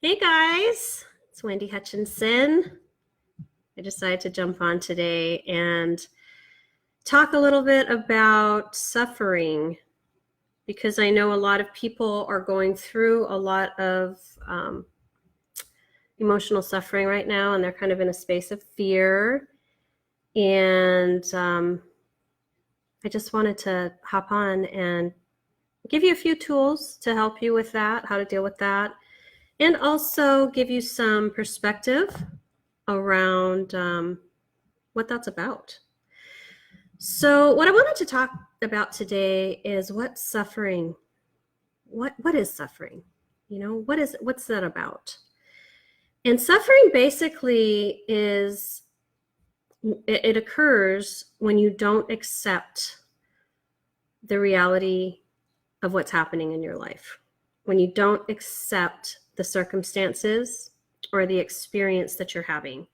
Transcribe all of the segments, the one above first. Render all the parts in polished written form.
Hey guys, it's Wendy Hutchinson. I decided to jump on today and talk a little bit about suffering because I know a lot of people are going through a lot of emotional suffering right now, and they're kind of in a space of fear. And I just wanted to hop on and give you a few tools to help you with that, how to deal with that, and also give you some perspective around what that's about. So, what I wanted to talk about today is what's suffering. What is suffering? What's that about? And suffering basically is it occurs when you don't accept the reality of what's happening in your life. When you don't accept the circumstances or the experience that you're having.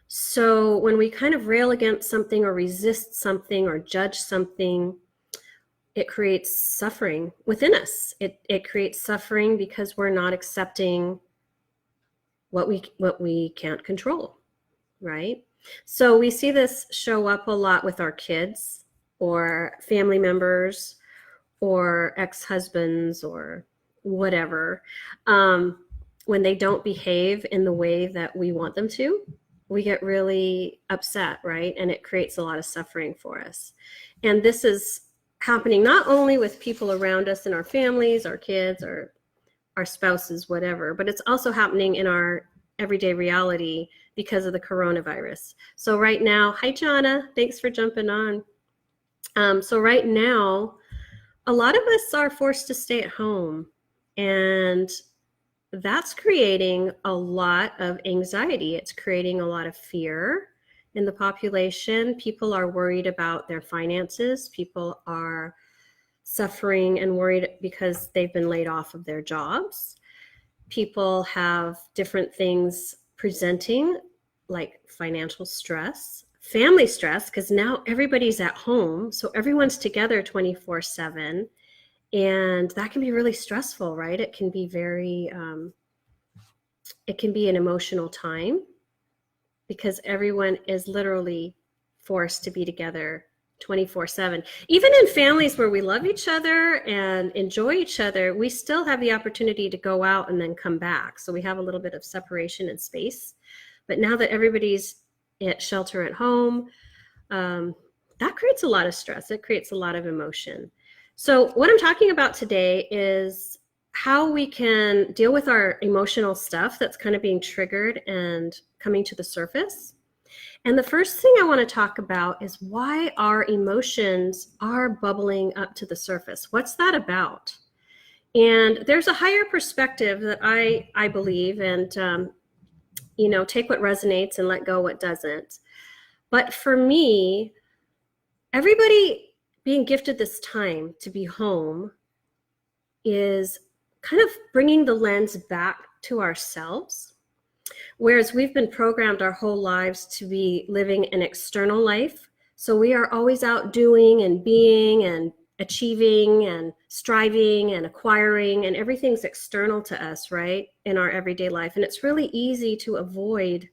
So when we kind of rail against something or resist something or judge something, it creates suffering within us. It creates suffering because we're not accepting what we can't control, right? So we see this show up a lot with our kids or family members or ex-husbands or whatever. When they don't behave in the way that we want them to, we get really upset, right? And it creates a lot of suffering for us. And this is happening not only with people around us in our families, our kids, or our spouses, whatever, but it's also happening in our everyday reality because of the coronavirus. So right now, hi, Jana, thanks for jumping on. So right now, a lot of us are forced to stay at home, and that's creating a lot of anxiety. It's creating a lot of fear in the population. People are worried about their finances. People are suffering and worried because they've been laid off of their jobs. People have different things presenting, like financial stress, family stress, because now everybody's at home. So everyone's together 24/7. And that can be really stressful, right? It can be it can be an emotional time because everyone is literally forced to be together 24/7. Even in families where we love each other and enjoy each other, we still have the opportunity to go out and then come back. So we have a little bit of separation and space. But now that everybody's at shelter at home, that creates a lot of stress. It creates a lot of emotion. So what I'm talking about today is how we can deal with our emotional stuff that's kind of being triggered and coming to the surface. And the first thing I want to talk about is why our emotions are bubbling up to the surface. What's that about? And there's a higher perspective that I believe, and take what resonates and let go what doesn't. But for me, everybody being gifted this time to be home is kind of bringing the lens back to ourselves. Whereas we've been programmed our whole lives to be living an external life. So we are always out doing and being and achieving and striving and acquiring, and everything's external to us, right, in our everyday life. And it's really easy to avoid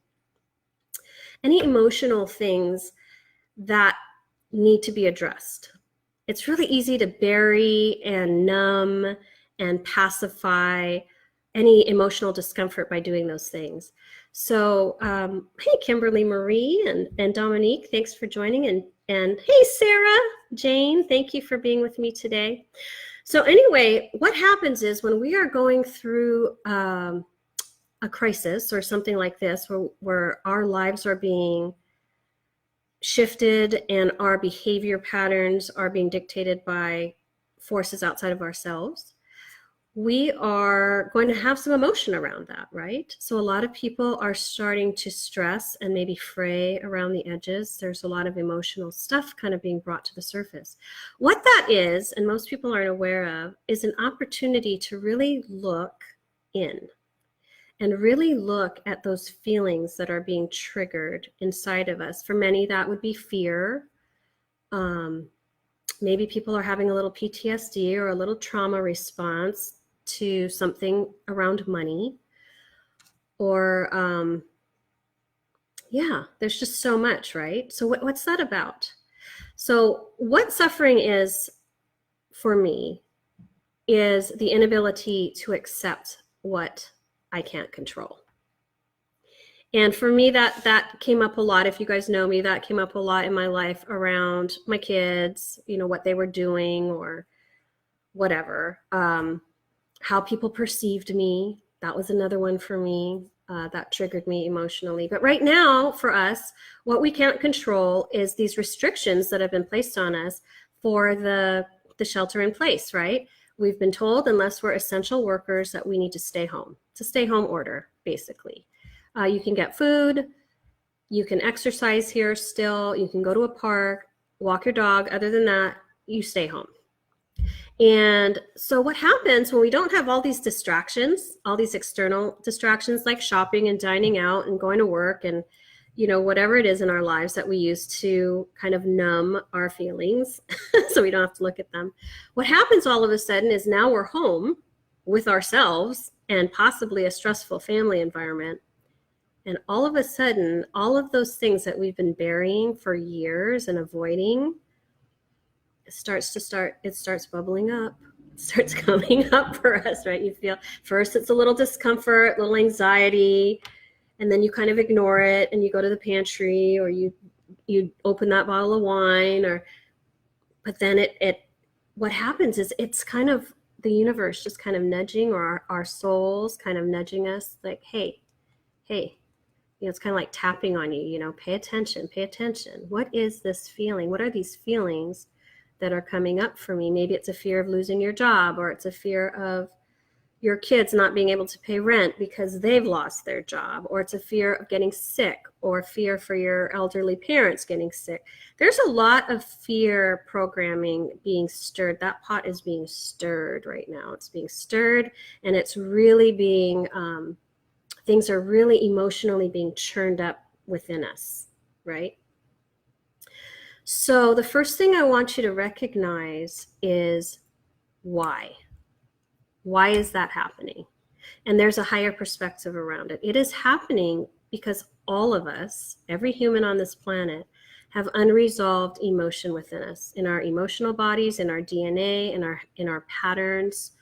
any emotional things that need to be addressed. It's really easy to bury and numb and pacify any emotional discomfort by doing those things. So, hey, Kimberly Marie and Dominique, thanks for joining. And hey, Sarah, Jane, thank you for being with me today. So anyway, what happens is when we are going through a crisis or something like this, where our lives are being shifted and our behavior patterns are being dictated by forces outside of ourselves, we are going to have some emotion around that, right? So a lot of people are starting to stress and maybe fray around the edges. There's a lot of emotional stuff kind of being brought to the surface. What that is, and most people aren't aware of, is an opportunity to really look in and really look at those feelings that are being triggered inside of us. For many, that would be fear. Maybe people are having a little PTSD or a little trauma response to something around money. or yeah, there's just so much, right? So what's that about? So what suffering is for me is the inability to accept what I can't control. And for me, that came up a lot. If you guys know me, that came up a lot in my life around my kids, you know, what they were doing or whatever. How people perceived me, that was another one for me. That triggered me emotionally. But right now, for us, what we can't control is these restrictions that have been placed on us for the shelter in place, right? We've been told, unless we're essential workers, that we need to stay home. It's a stay-home order, basically. You can get food, you can exercise here still, you can go to a park, walk your dog. Other than that, you stay home. And so what happens when we don't have all these distractions, all these external distractions like shopping and dining out and going to work and, you know, whatever it is in our lives that we use to kind of numb our feelings so we don't have to look at them. What happens all of a sudden is now we're home with ourselves and possibly a stressful family environment. And all of a sudden, all of those things that we've been burying for years and avoiding, it starts bubbling up. It starts coming up for us, right? You feel first it's a little discomfort, a little anxiety, and then you kind of ignore it and you go to the pantry or you open that bottle of wine but then what happens is it's kind of the universe just kind of nudging, or our souls kind of nudging us like, hey, you know, it's kind of like tapping on you, you know, pay attention. What is this feeling? What are these feelings that are coming up for me? Maybe it's a fear of losing your job, or it's a fear of your kids not being able to pay rent because they've lost their job, or it's a fear of getting sick, or fear for your elderly parents getting sick. There's a lot of fear programming being stirred. That pot is being stirred right now. It's being stirred, and it's really being, things are really emotionally being churned up within us, right? So the first thing I want you to recognize is why. Why is that happening? And there's a higher perspective around it. It is happening because all of us, every human on this planet, have unresolved emotion within us, in our emotional bodies, in our DNA, in our patterns.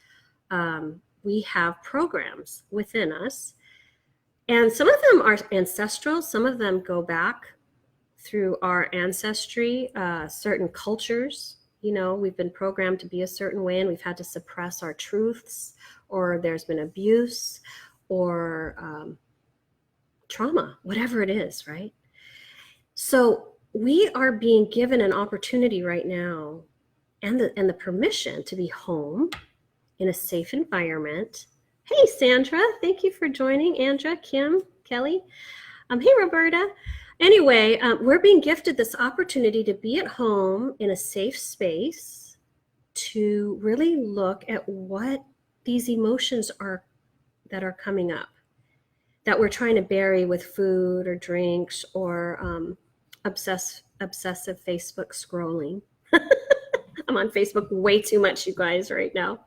We have programs within us. And some of them are ancestral. Some of them go back through our ancestry, certain cultures. You know, we've been programmed to be a certain way and we've had to suppress our truths, or there's been abuse or trauma, whatever it is, right? So we are being given an opportunity right now and the permission to be home in a safe environment. Hey, Sandra, thank you for joining. Andra, Kim, Kelly. Hey, Roberta. Anyway, we're being gifted this opportunity to be at home in a safe space to really look at what these emotions are that are coming up, that we're trying to bury with food or drinks or obsessive Facebook scrolling. I'm on Facebook way too much, you guys, right now.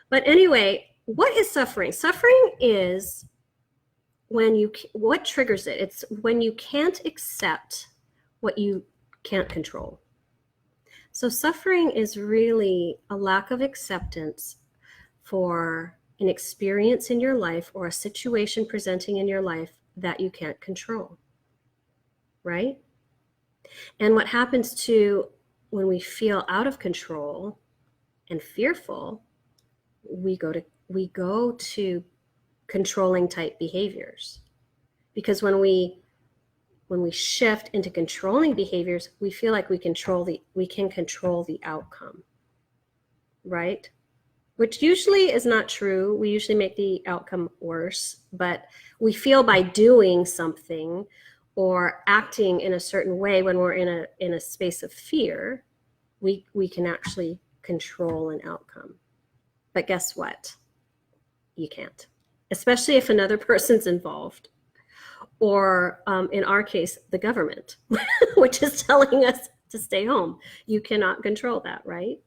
But anyway, what is suffering? Suffering is what triggers it? It's when you can't accept what you can't control. So suffering is really a lack of acceptance for an experience in your life or a situation presenting in your life that you can't control, right? And what happens to when we feel out of control and fearful, we go to controlling type behaviors. Because when we shift into controlling behaviors, we feel like we can control the outcome, right? Which usually is not true. We usually make the outcome worse, but we feel by doing something or acting in a certain way when we're in a space of fear, we can actually control an outcome. But guess what? You can't, especially if another person's involved, or in our case, the government, which is telling us to stay home. You cannot control that, right?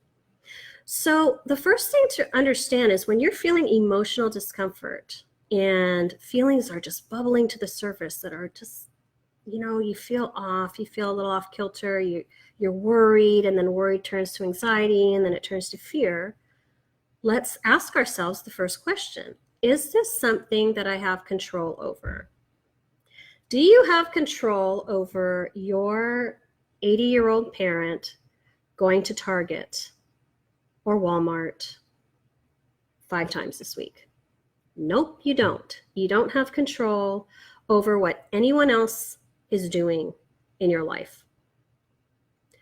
So the first thing to understand is when you're feeling emotional discomfort and feelings are just bubbling to the surface that are just, you feel off, you feel a little off kilter, you're worried, and then worry turns to anxiety, and then it turns to fear. Let's ask ourselves the first question. Is this something that I have control over? Do you have control over your 80-year-old parent going to Target or Walmart 5 times this week? Nope, you don't. You don't have control over what anyone else is doing in your life.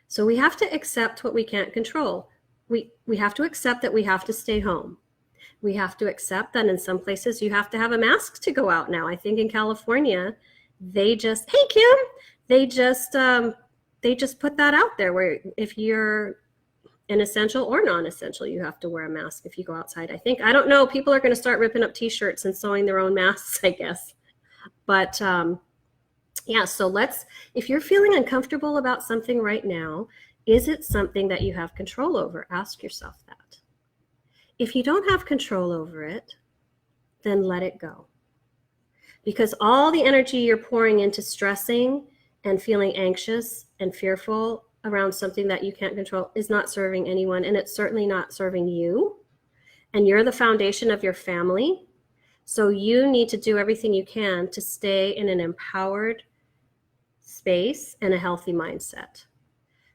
So we have to accept what we can't control. We have to accept that we have to stay home. We have to accept that in some places you have to have a mask to go out now. I think in California, they just, hey Kim, they just put that out there where if you're an essential or non-essential, you have to wear a mask if you go outside. I don't know, people are going to start ripping up t-shirts and sewing their own masks, I guess. But yeah, so if you're feeling uncomfortable about something right now, is it something that you have control over? Ask yourself that. If you don't have control over it, then let it go. Because all the energy you're pouring into stressing and feeling anxious and fearful around something that you can't control is not serving anyone, and it's certainly not serving you. And you're the foundation of your family. So you need to do everything you can to stay in an empowered space and a healthy mindset.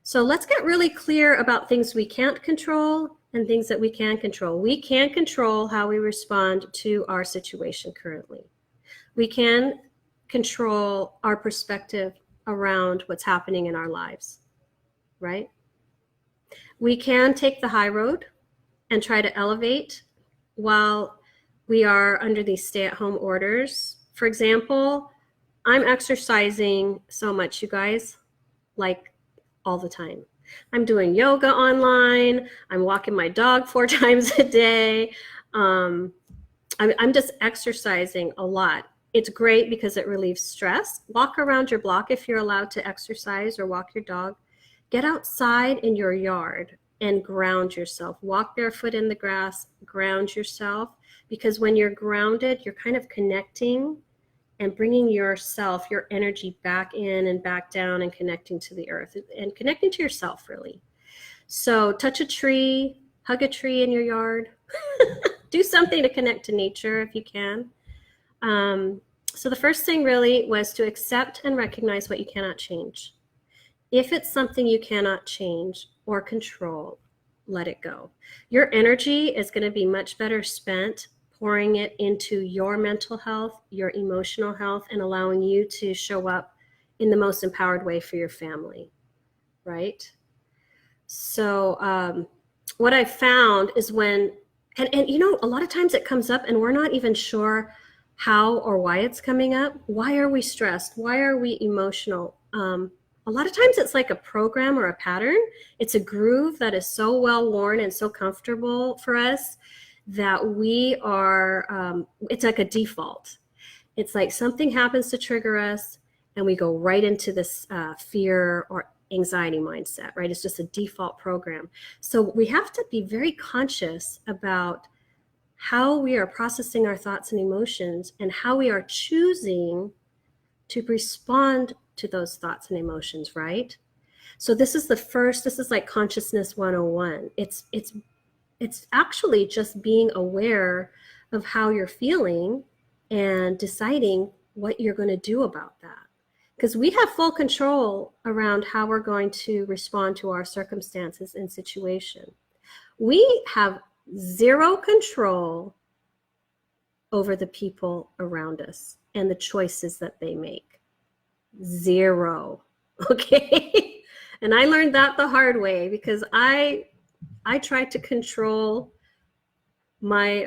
So let's get really clear about things we can't control and things that we can control. We can control how we respond to our situation currently. We can control our perspective around what's happening in our lives, right? We can take the high road and try to elevate while we are under these stay-at-home orders. For example, I'm exercising so much, you guys, like all the time. I'm doing yoga online. I'm walking my dog 4 times a day. I'm just exercising a lot. It's great because it relieves stress. Walk around your block if you're allowed to exercise, or walk your dog. Get outside in your yard and ground yourself. Walk barefoot in the grass, ground yourself, because when you're grounded, you're kind of connecting and bringing yourself, your energy back in and back down and connecting to the earth and connecting to yourself, really. So touch a tree, hug a tree in your yard, do something to connect to nature if you can. So the first thing really was to accept and recognize what you cannot change. If it's something you cannot change or control, let it go. Your energy is going to be much better spent pouring it into your mental health, your emotional health, and allowing you to show up in the most empowered way for your family, right? So what I found is when, and a lot of times it comes up and we're not even sure how or why it's coming up. Why are we stressed? Why are we emotional? A lot of times it's like a program or a pattern. It's a groove that is so well worn and so comfortable for us that we are, it's like a default. It's like something happens to trigger us and we go right into this fear or anxiety mindset, right? It's just a default program. So we have to be very conscious about how we are processing our thoughts and emotions and how we are choosing to respond to those thoughts and emotions, right? So this is like consciousness 101. It's actually just being aware of how you're feeling and deciding what you're going to do about that. Because we have full control around how we're going to respond to our circumstances and situation. We have zero control over the people around us and the choices that they make. Zero. Okay? And I learned that the hard way because I tried to control my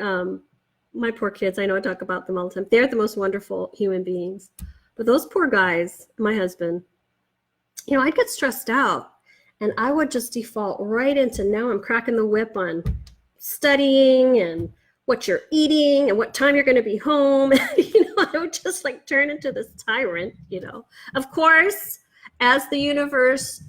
my poor kids. I know I talk about them all the time. They're the most wonderful human beings. But those poor guys, my husband, I'd get stressed out and I would just default right into, now I'm cracking the whip on studying and what you're eating and what time you're going to be home. I would just like turn into this tyrant, Of course, as the universe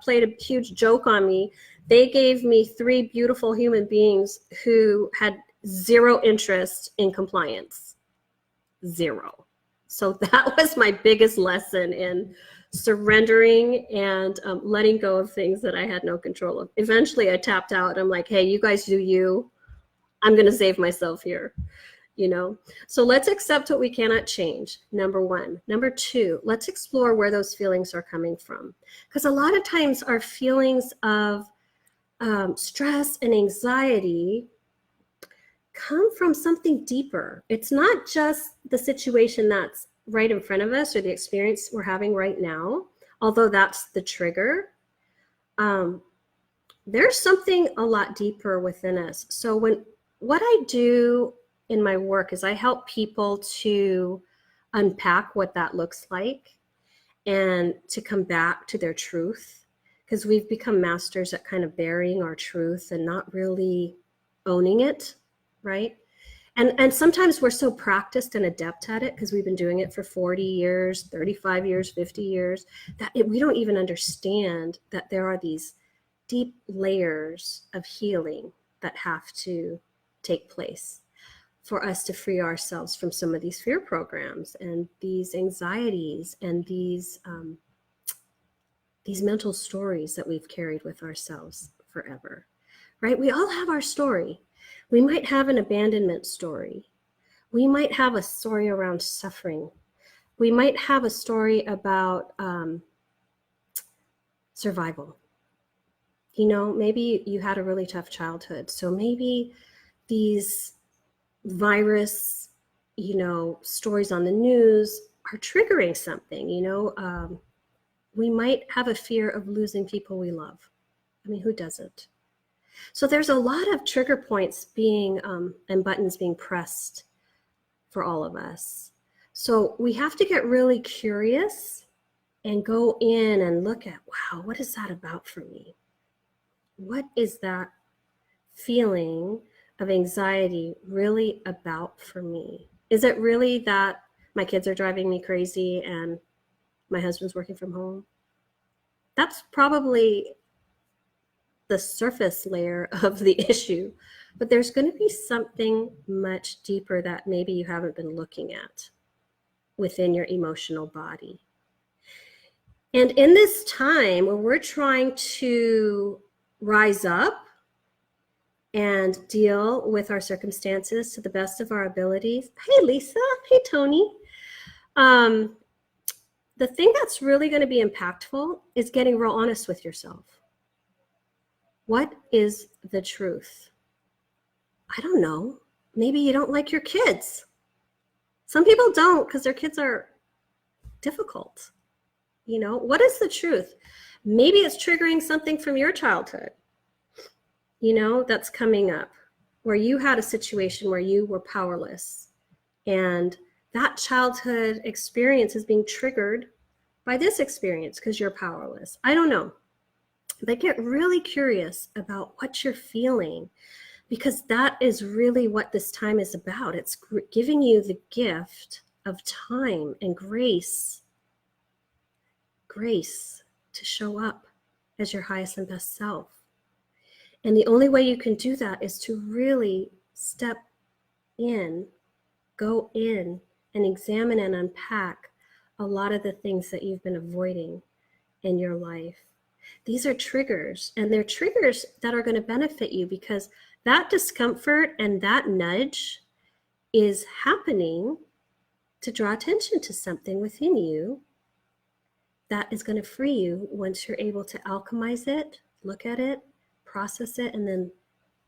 played a huge joke on me, they gave me 3 beautiful human beings who had zero interest in compliance. zero. So that was my biggest lesson in surrendering and letting go of things that I had no control of. Eventually I tapped out. I'm like, hey, you guys do you. I'm going to save myself here. So let's accept what we cannot change, number one. Number two, let's explore where those feelings are coming from, because a lot of times our feelings of stress and anxiety come from something deeper. It's not just the situation that's right in front of us or the experience we're having right now, although that's the trigger. There's something a lot deeper within us. So what I do in my work is I help people to unpack what that looks like and to come back to their truth, because we've become masters at kind of burying our truth and not really owning it, right? And sometimes we're so practiced and adept at it because we've been doing it for 40 years, 35 years, 50 years, that we don't even understand that there are these deep layers of healing that have to take place for us to free ourselves from some of these fear programs and these anxieties and these mental stories that we've carried with ourselves forever, right? We all have our story. We might have an abandonment story. We might have a story around suffering. We might have a story about survival. Maybe you had a really tough childhood. So maybe these virus, stories on the news are triggering something. We might have a fear of losing people we love. I mean, who doesn't? So there's a lot of trigger points being and buttons being pressed for all of us. So we have to get really curious and go in and look at, wow, what is that about for me? What is that feeling of anxiety really about for me? Is it really that my kids are driving me crazy and my husband's working from home? That's probably the surface layer of the issue, but there's going to be something much deeper that maybe you haven't been looking at within your emotional body. And in this time where we're trying to rise up and deal with our circumstances to the best of our abilities. Hey, Lisa. Hey, Tony. The thing that's really going to be impactful is getting real honest with yourself. What is the truth? I don't know. Maybe you don't like your kids. Some people don't because their kids are difficult. What is the truth? Maybe it's triggering something from your childhood, that's coming up, where you had a situation where you were powerless. And that childhood experience is being triggered by this experience because you're powerless. I don't know. But get really curious about what you're feeling, because that is really what this time is about. It's giving you the gift of time and grace to show up as your highest and best self. And the only way you can do that is to really step in, go in, and examine and unpack a lot of the things that you've been avoiding in your life. These are triggers, and they're triggers that are going to benefit you, because that discomfort and that nudge is happening to draw attention to something within you that is going to free you once you're able to alchemize it, look at it, process it, and then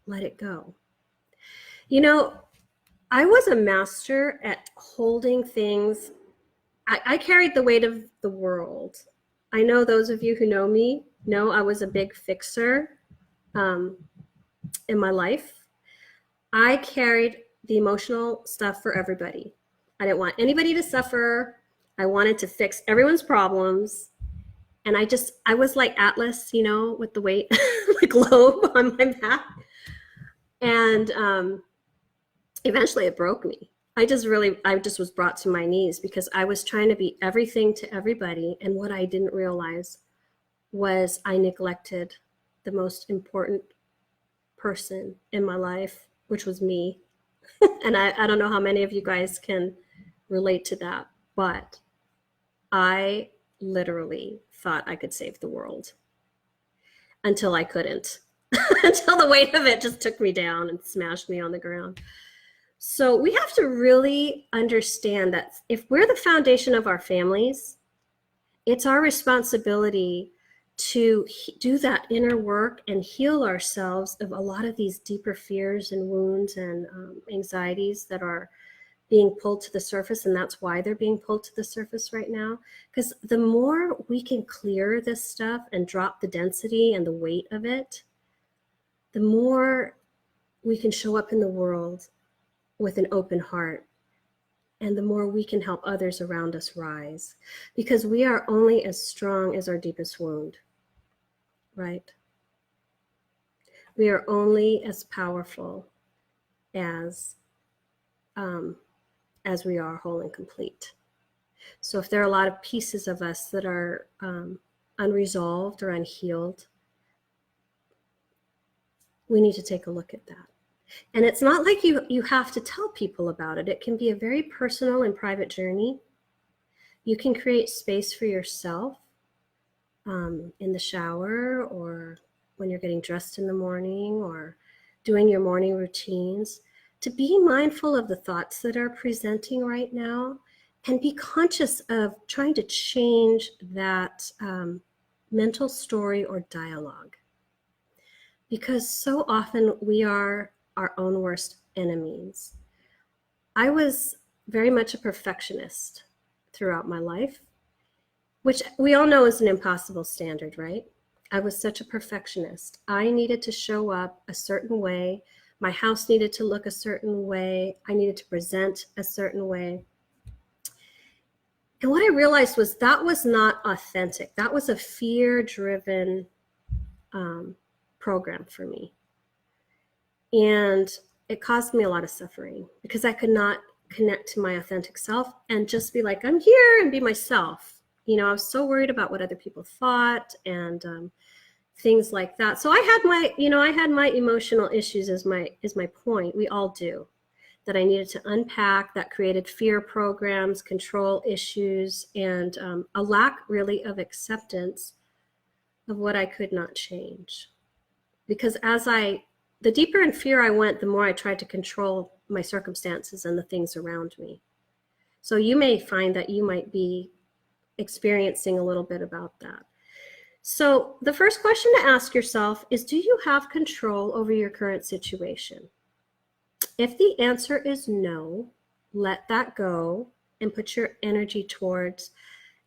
let it go. I was a master at holding things. I carried the weight of the world. I know those of you who know me know I was a big fixer in my life. I carried the emotional stuff for everybody. I didn't want anybody to suffer. I wanted to fix everyone's problems. And I was like Atlas, with the weight, the globe on my back. And eventually it broke me. I just was brought to my knees because I was trying to be everything to everybody. And what I didn't realize was I neglected the most important person in my life, which was me. And I don't know how many of you guys can relate to that, but I literally thought I could save the world until I couldn't, until the weight of it just took me down and smashed me on the ground. So we have to really understand that if we're the foundation of our families, it's our responsibility to do that inner work and heal ourselves of a lot of these deeper fears and wounds and anxieties that are being pulled to the surface. And that's why they're being pulled to the surface right now. Because the more we can clear this stuff and drop the density and the weight of it, the more we can show up in the world with an open heart, and the more we can help others around us rise, because we are only as strong as our deepest wound, right? We are only as powerful as we are whole and complete. So if there are a lot of pieces of us that are unresolved or unhealed, we need to take a look at that. And it's not like you have to tell people about it. It can be a very personal and private journey. You can create space for yourself in the shower, or when you're getting dressed in the morning, or doing your morning routines, to be mindful of the thoughts that are presenting right now, and be conscious of trying to change that mental story or dialogue. Because so often we are our own worst enemies. I was very much a perfectionist throughout my life, which we all know is an impossible standard, right? I was such a perfectionist. I needed to show up a certain way. My house needed to look a certain way. I needed to present a certain way. And what I realized was that was not authentic. That was a fear-driven program for me. And it caused me a lot of suffering because I could not connect to my authentic self and just be like, I'm here, and be myself. You know, I was so worried about what other people thought and things like that. So I had my emotional issues is my point. We all do. That I needed to unpack, that created fear programs, control issues, and a lack really of acceptance of what I could not change. Because the deeper in fear I went, the more I tried to control my circumstances and the things around me. So you may find that you might be experiencing a little bit about that. So the first question to ask yourself is, do you have control over your current situation? If the answer is no, let that go and put your energy towards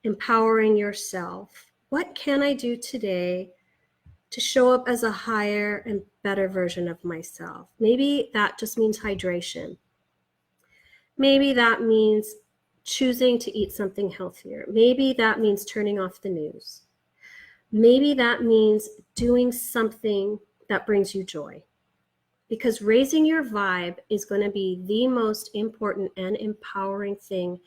empowering yourself. What can I do today to show up as a higher and better version of myself? Maybe that just means hydration. Maybe that means choosing to eat something healthier. Maybe that means turning off the news. Maybe that means doing something that brings you joy. Because raising your vibe is going to be the most important and empowering thing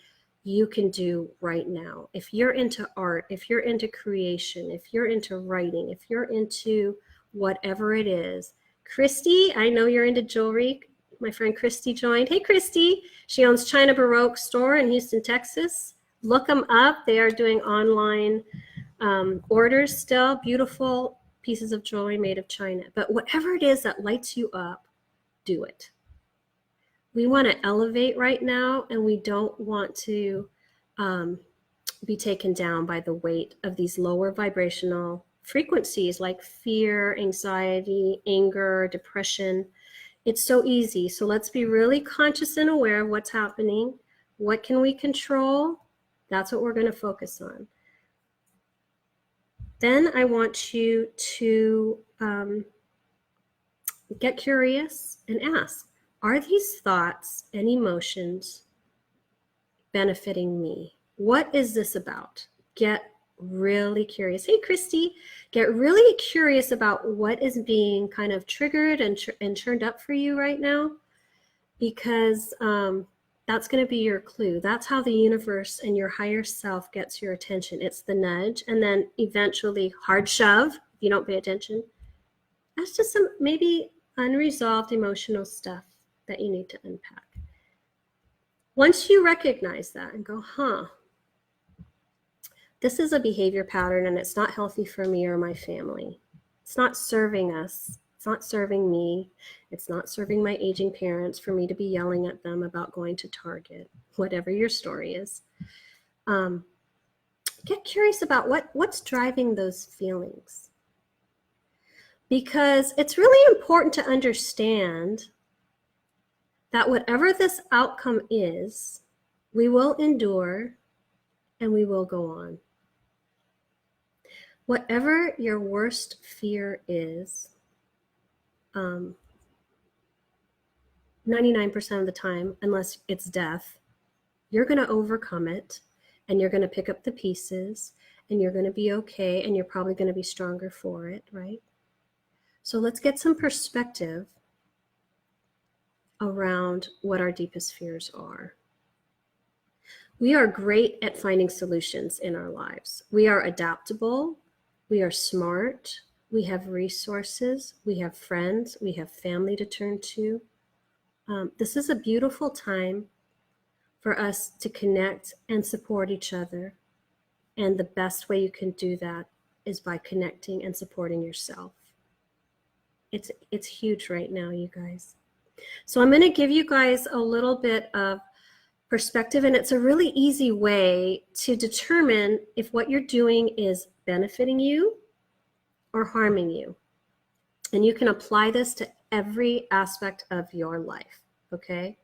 you can do right now. If you're into art, if you're into creation, if you're into writing, if you're into whatever it is. Christy, I know you're into jewelry. My friend Christy joined. Hey, Christy. She owns China Baroque store in Houston, Texas. Look them up. They are doing online orders still. Beautiful pieces of jewelry made of China. But whatever it is that lights you up, do it. We want to elevate right now, and we don't want to be taken down by the weight of these lower vibrational frequencies like fear, anxiety, anger, depression. It's so easy. So let's be really conscious and aware of what's happening. What can we control? That's what we're going to focus on. Then I want you to get curious and ask, are these thoughts and emotions benefiting me? What is this about? Get really curious. Hey, Christy, get really curious about what is being kind of triggered and churned up for you right now, because that's going to be your clue. That's how the universe and your higher self gets your attention. It's the nudge, and then eventually hard shove if you don't pay attention. That's just some maybe unresolved emotional stuff that you need to unpack. Once you recognize that and go, this is a behavior pattern and it's not healthy for me or my family. It's not serving us. It's not serving me. It's not serving my aging parents for me to be yelling at them about going to Target, whatever your story is. Get curious about what's driving those feelings. Because it's really important to understand that whatever this outcome is, we will endure and we will go on. Whatever your worst fear is, 99% of the time, unless it's death, you're going to overcome it and you're going to pick up the pieces and you're going to be okay and you're probably going to be stronger for it, right? So let's get some perspective around what our deepest fears are. We are great at finding solutions in our lives. We are adaptable. We are smart. We have resources. We have friends. We have family to turn to. This is a beautiful time for us to connect and support each other. And the best way you can do that is by connecting and supporting yourself. It's huge right now, you guys. So I'm going to give you guys a little bit of perspective, and it's a really easy way to determine if what you're doing is benefiting you or harming you. And you can apply this to every aspect of your life, okay?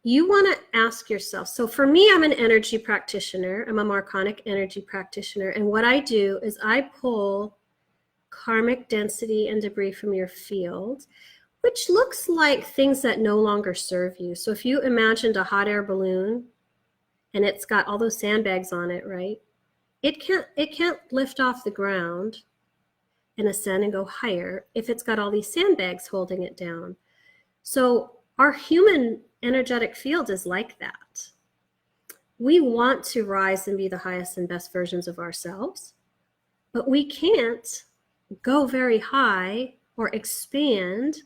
You want to ask yourself, so for me, I'm an energy practitioner. I'm a Marconic energy practitioner. And what I do is I pull karmic density and debris from your field, which looks like things that no longer serve you. So if you imagined a hot air balloon and it's got all those sandbags on it, right? It can't lift off the ground and ascend and go higher if it's got all these sandbags holding it down. So our human energetic field is like that. We want to rise and be the highest and best versions of ourselves, but we can't go very high or expand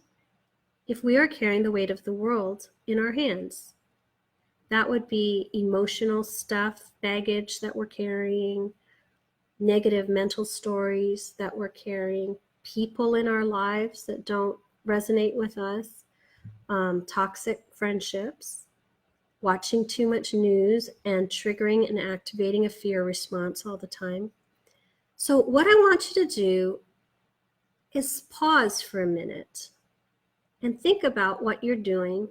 if we are carrying the weight of the world in our hands. That would be emotional stuff, baggage that we're carrying, negative mental stories that we're carrying, people in our lives that don't resonate with us, toxic friendships, watching too much news and triggering and activating a fear response all the time. So what I want you to do is pause for a minute and think about what you're doing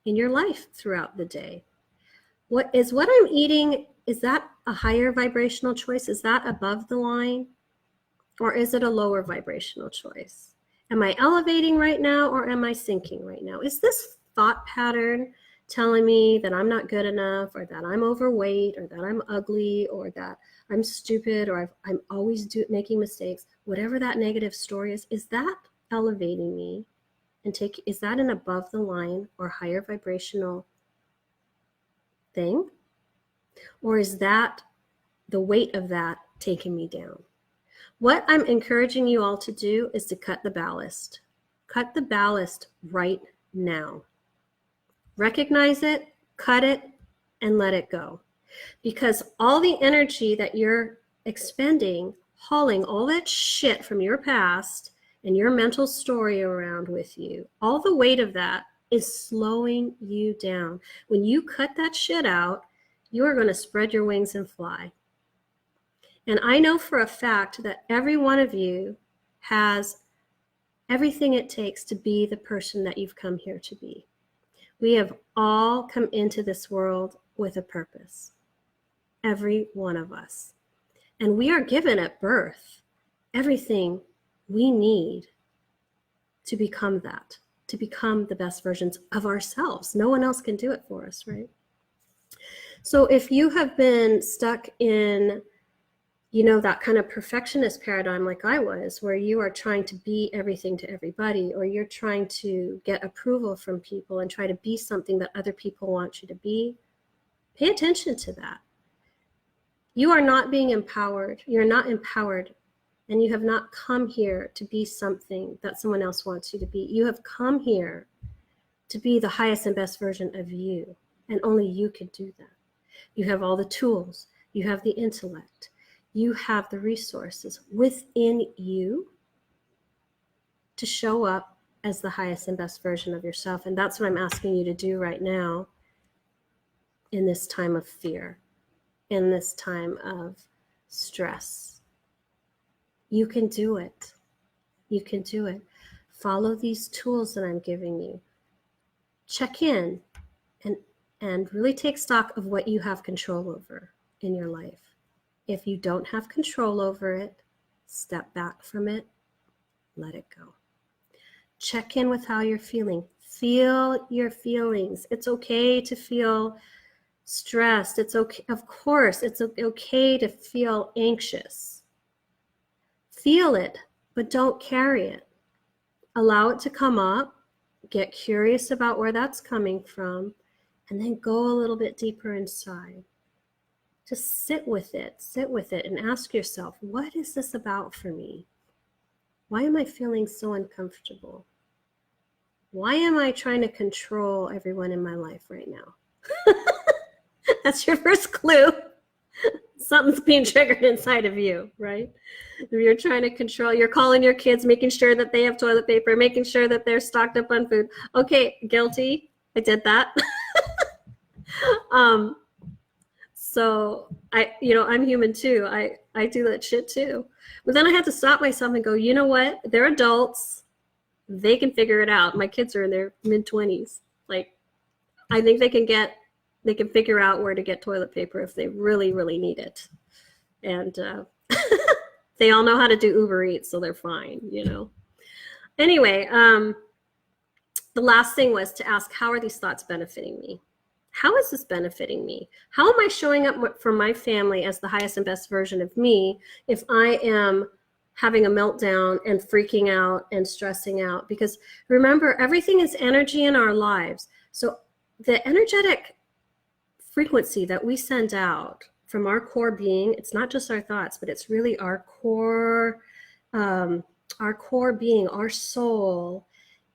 in your life throughout the day. What I'm eating, is that a higher vibrational choice? Is that above the line? Or is it a lower vibrational choice? Am I elevating right now or am I sinking right now? Is this thought pattern telling me that I'm not good enough, or that I'm overweight, or that I'm ugly, or that I'm stupid, or I'm always making mistakes? Whatever that negative story is that elevating me? And is that an above the line or higher vibrational thing? Or is that the weight of that taking me down? What I'm encouraging you all to do is to cut the ballast. Cut the ballast right now. Recognize it, cut it, and let it go. Because all the energy that you're expending, hauling all that shit from your past and your mental story around with you, all the weight of that is slowing you down. When you cut that shit out, you are going to spread your wings and fly. And I know for a fact that every one of you has everything it takes to be the person that you've come here to be. We have all come into this world with a purpose. Every one of us. And we are given at birth everything we need to become that, to become the best versions of ourselves. No one else can do it for us, right? So if you have been stuck in, that kind of perfectionist paradigm like I was, where you are trying to be everything to everybody, or you're trying to get approval from people and try to be something that other people want you to be, pay attention to that. You are not being empowered. You're not empowered, and you have not come here to be something that someone else wants you to be. You have come here to be the highest and best version of you. And only you can do that. You have all the tools. You have the intellect. You have the resources within you to show up as the highest and best version of yourself. And that's what I'm asking you to do right now in this time of fear, in this time of stress. You can do it. You can do it. Follow these tools that I'm giving you. Check in and really take stock of what you have control over in your life. If you don't have control over it, step back from it, let it go. Check in with how you're feeling. Feel your feelings. It's okay to feel stressed. It's okay, of course, it's okay to feel anxious. Feel it, but don't carry it. Allow it to come up. Get curious about where that's coming from, and then go a little bit deeper inside. Just sit with it and ask yourself, what is this about for me? Why am I feeling so uncomfortable? Why am I trying to control everyone in my life right now? That's your first clue. Something's being triggered inside of you, right? You're trying to control, you're calling your kids, making sure that they have toilet paper, making sure that they're stocked up on food. Okay, guilty. I did that. So I'm human too. I do that shit too. But then I had to stop myself and go, you know what? They're adults. They can figure it out. My kids are in their mid-20s. Like, I think they can figure out where to get toilet paper if they really, really need it. And they all know how to do Uber Eats, so they're fine, Anyway, the last thing was to ask, how are these thoughts benefiting me? How is this benefiting me? How am I showing up for my family as the highest and best version of me if I am having a meltdown and freaking out and stressing out? Because remember, everything is energy in our lives. So the energetic frequency that we send out from our core being, it's not just our thoughts, but it's really our core being, our soul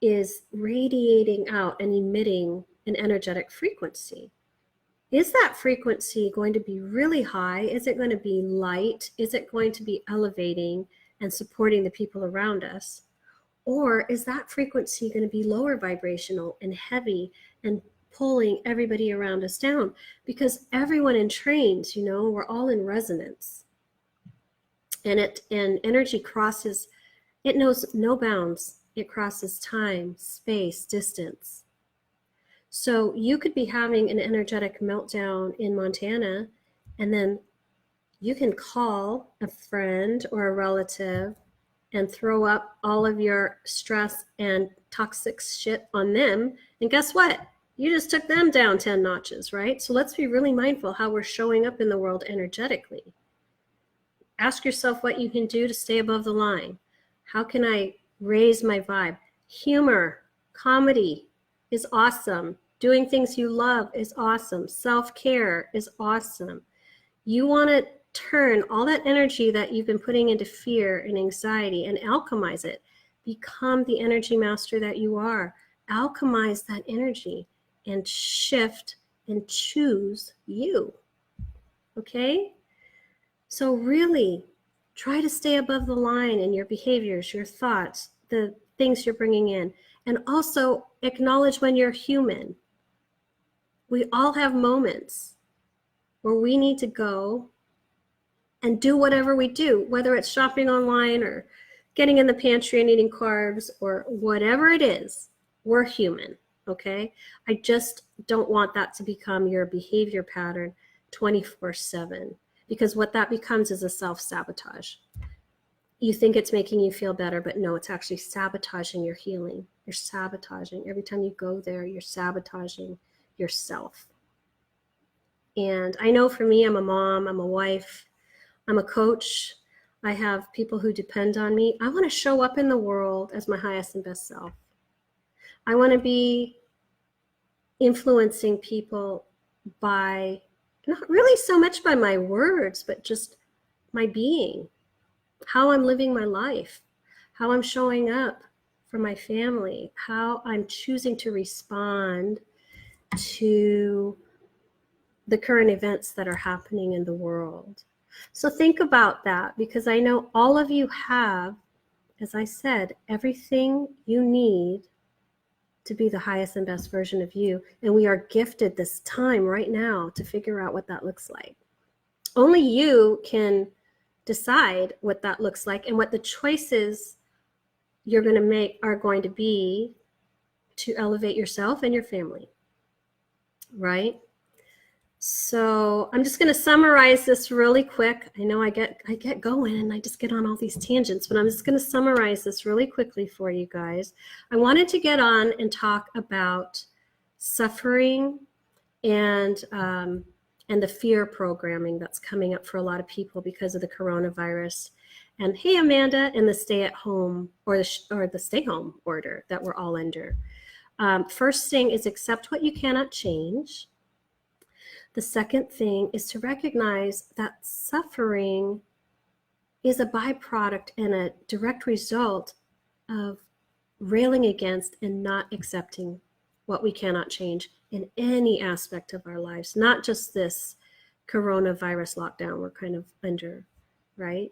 is radiating out and emitting an energetic frequency. Is that frequency going to be really high? Is it going to be light? Is it going to be elevating and supporting the people around us? Or is that frequency going to be lower vibrational and heavy and pulling everybody around us down? Because everyone in trains, we're all in resonance. And energy crosses, it knows no bounds. It crosses time, space, distance. So you could be having an energetic meltdown in Montana, and then you can call a friend or a relative and throw up all of your stress and toxic shit on them. And guess what? You just took them down 10 notches, right? So let's be really mindful how we're showing up in the world energetically. Ask yourself what you can do to stay above the line. How can I raise my vibe? Humor, comedy is awesome. Doing things you love is awesome. Self-care is awesome. You want to turn all that energy that you've been putting into fear and anxiety and alchemize it. Become the energy master that you are. Alchemize that energy and shift and choose you. Okay? So really try to stay above the line in your behaviors, your thoughts, the things you're bringing in. And also acknowledge when you're human. We all have moments where we need to go and do whatever we do, whether it's shopping online or getting in the pantry and eating carbs or whatever it is. We're human, okay? I just don't want that to become your behavior pattern 24/7, because what that becomes is a self-sabotage. You think it's making you feel better, but no, it's actually sabotaging your healing. You're sabotaging. Every time you go there, you're sabotaging yourself. And I know for me, I'm a mom, I'm a wife, I'm a coach. I have people who depend on me. I want to show up in the world as my highest and best self. I want to be influencing people by, not really so much by my words, but just my being, how I'm living my life, how I'm showing up for my family, how I'm choosing to respond to the current events that are happening in the world. So think about that, because I know all of you have, as I said, everything you need to be the highest and best version of you. And we are gifted this time right now to figure out what that looks like. Only you can decide what that looks like and what the choices you're going to make are going to be to elevate yourself and your family, right? So I'm just going to summarize this really quick. I know I get going and I just get on all these tangents, but I'm just going to summarize this really quickly for you guys. I wanted to get on and talk about suffering and the fear programming that's coming up for a lot of people because of the coronavirus. And hey, Amanda, and the stay-at-home or the stay-home order that we're all under. First thing is accept what you cannot change. The second thing is to recognize that suffering is a byproduct and a direct result of railing against and not accepting what we cannot change in any aspect of our lives, not just this coronavirus lockdown we're kind of under, right?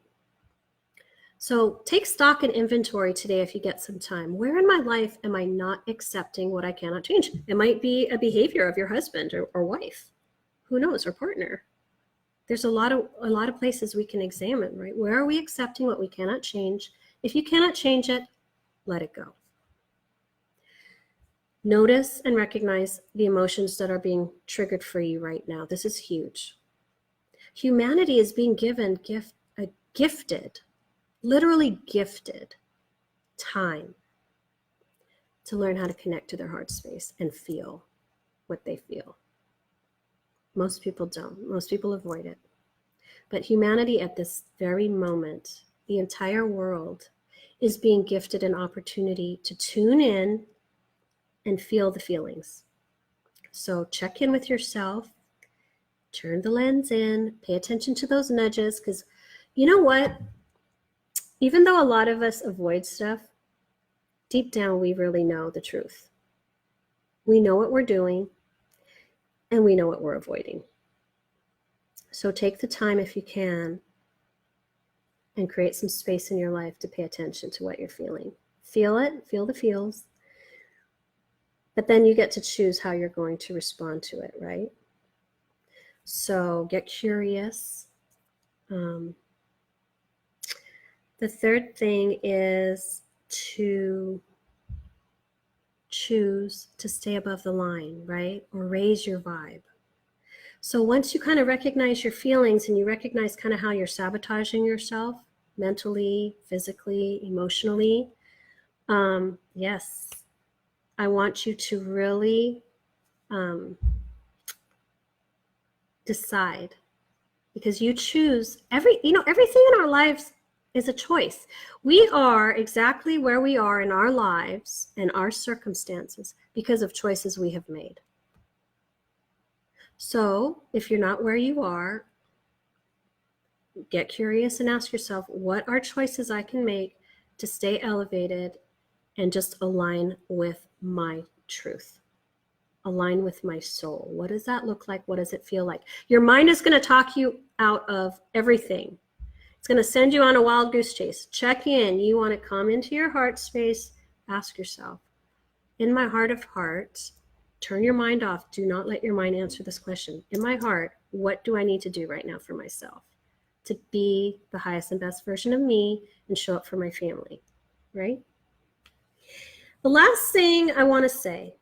So take stock and inventory today if you get some time. Where in my life am I not accepting what I cannot change? It might be a behavior of your husband or wife. Who knows, or partner. There's a lot of places we can examine, right? Where are we accepting what we cannot change? If you cannot change it, let it go. Notice and recognize the emotions that are being triggered for you right now. This is huge. Humanity is being given gifted, literally gifted time to learn how to connect to their heart space and feel what they feel. Most people don't. Most people avoid it. But humanity at this very moment, the entire world, is being gifted an opportunity to tune in and feel the feelings. So check in with yourself, turn the lens in, pay attention to those nudges, because you know what? Even though a lot of us avoid stuff, deep down we really know the truth. We know what we're doing, and we know what we're avoiding. So take the time, if you can, and create some space in your life to pay attention to what you're feeling. Feel it, feel the feels, but then you get to choose how you're going to respond to it, right? So get curious. The third thing is to choose to stay above the line, right? Or raise your vibe. So once you kind of recognize your feelings and you recognize kind of how you're sabotaging yourself mentally, physically, emotionally, yes, I want you to really decide, because you choose everything in our lives is a choice. We are exactly where we are in our lives and our circumstances because of choices we have made. So if you're not where you are, get curious and ask yourself, what are choices I can make to stay elevated and just align with my truth, align with my soul? What does that look like? What does it feel like? Your mind is going to talk you out of everything. It's going to send you on a wild goose chase. Check in. You want to come into your heart space. Ask yourself, in my heart of hearts, turn your mind off. Do not let your mind answer this question. In my heart, what do I need to do right now for myself to be the highest and best version of me and show up for my family, right? The last thing I want to say,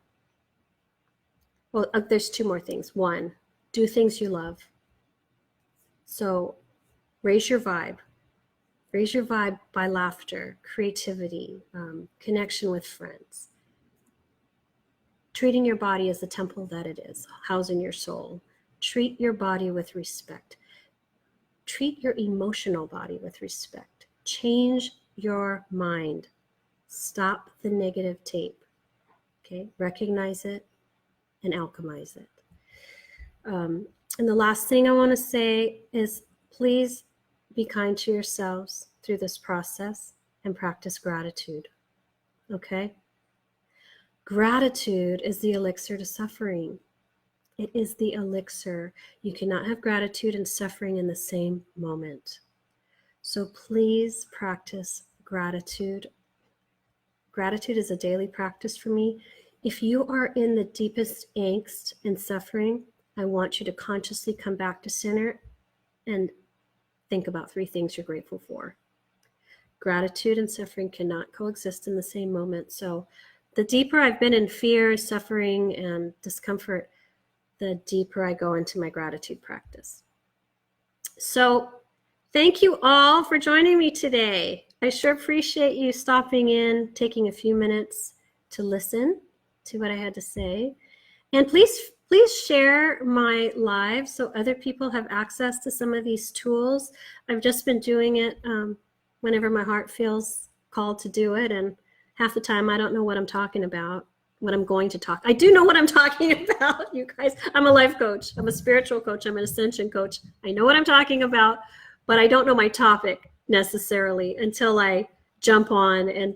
well, there's two more things. One, do things you love. So raise your vibe. Raise your vibe by laughter, creativity, connection with friends. Treating your body as the temple that it is, housing your soul. Treat your body with respect. Treat your emotional body with respect. Change your mind. Stop the negative tape. Okay, recognize it and alchemize it. And the last thing I want to say is, please be kind to yourselves through this process and practice gratitude. Okay? Gratitude is the elixir to suffering. It is the elixir. You cannot have gratitude and suffering in the same moment. So please practice gratitude. Gratitude is a daily practice for me. If you are in the deepest angst and suffering, I want you to consciously come back to center and think about 3 things you're grateful for. Gratitude and suffering cannot coexist in the same moment. So the deeper I've been in fear, suffering, and discomfort, the deeper I go into my gratitude practice. So thank you all for joining me today. I sure appreciate you stopping in, taking a few minutes to listen to what I had to say. And please share my live so other people have access to some of these tools. I've just been doing it whenever my heart feels called to do it. And half the time I don't know what I'm talking about, what I'm going to talk. I do know what I'm talking about, you guys. I'm a life coach. I'm a spiritual coach. I'm an ascension coach. I know what I'm talking about, but I don't know my topic necessarily until I jump on and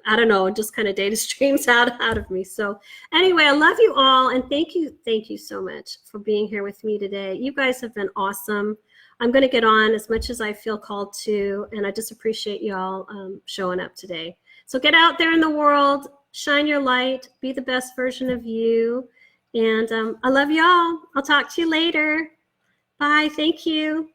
I don't know, just kind of data streams out of me. So anyway, I love you all. And thank you so much for being here with me today. You guys have been awesome. I'm going to get on as much as I feel called to, and I just appreciate y'all showing up today. So get out there in the world, shine your light, be the best version of you. And I love y'all. I'll talk to you later. Bye. Thank you.